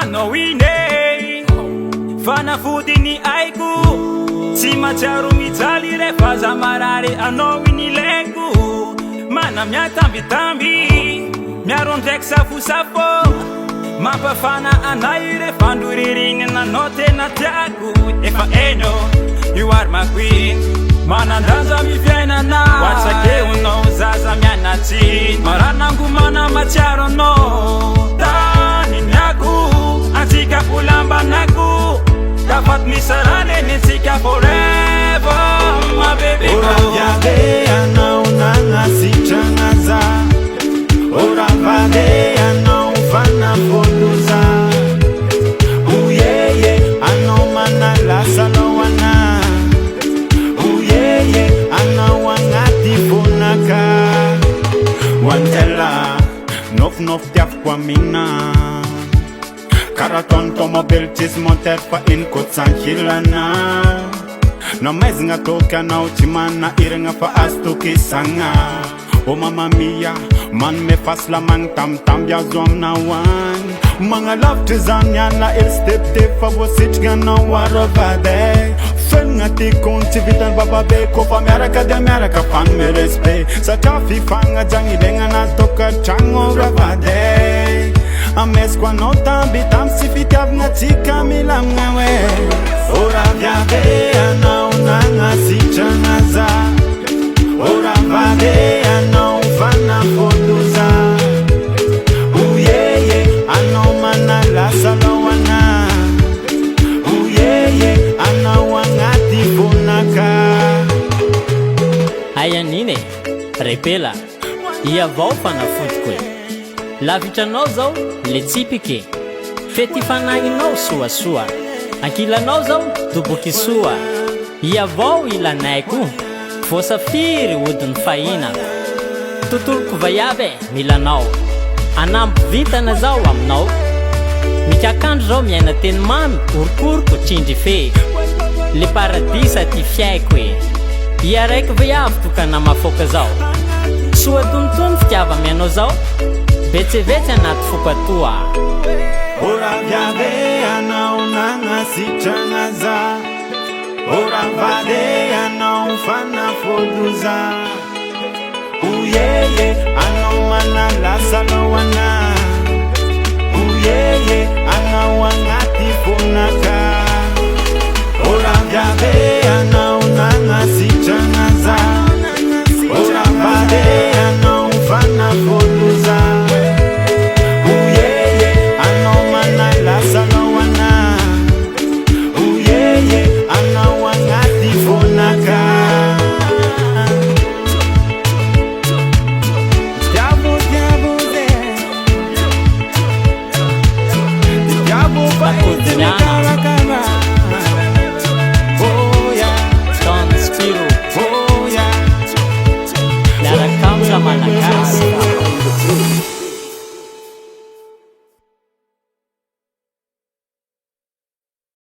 anao ine fanafody ny aiko tsy matsiaro mijaly rehefa za marary anao iny ilaiko mana miatambitamby miaro ndraiky safosafo mampafana anay rehefa andro ririny nanao tena tiako efa eno you are my queen manandanja mifiainana watsakeonao zaza mianatsiny maranangomana matsiaro anao taniniako antsika polambanako dafaty misarane nitsika forever my baby Oravade anao nanasitrana za Oravade anao fanafoloza Uyeye anao manalasa loana Uyeye anao agnaty vonaka Wantela nof tiafiko amina Karaha ataon'ny tomobily tsisy moteur fa iny kotsankilana Namaizina toka anao tsy manana iragna fa azo tokisagna O mamma mia manome fahasalamagna tambitamby azo aminao agny Magnalavitra zany ana elsteptep fa voasitrika anao arovade Felagna tikony tsy vitany bababe kofa miaraka dia miaraka fanome respect Satria fifagnajagna ilaigna anazy tokantragno ravade Ameziko anao tambitamby sy fitiavagna tsika milamigna hoe Oraviave anao nanasitrana za Oravade anao fanafoloza Uyeye anao manalasa loana Uyeye anao agnaty vonaka Ayanine repela iavao fanafodiko e lavitranao zao le tsipike fety fanagninao soasoa ankilanao zao doboky soa iavao ilanaiko voasafiry odiny fahinako tontoloko vaiave milanao anambo vitana zao aminao mikakandro zao miaina teny mamy orokoroko tsindry fe le paradisa ty fiaiko e iaraiky vaiavy tokana mafoka zao soa tonotono fitiava mianao zao vetsevetsy anaty fokatoa Oraviave anao nanasitrana za Oravade anao fanafoloza Uyeye anao manalasa loana Uyeye anao agnaty vonaka Oraviave anao nanasitrana za Oravade anao fanafoloza Uyeye anao manalasa loana Uyeye anao agnaty vonaka Bakodiana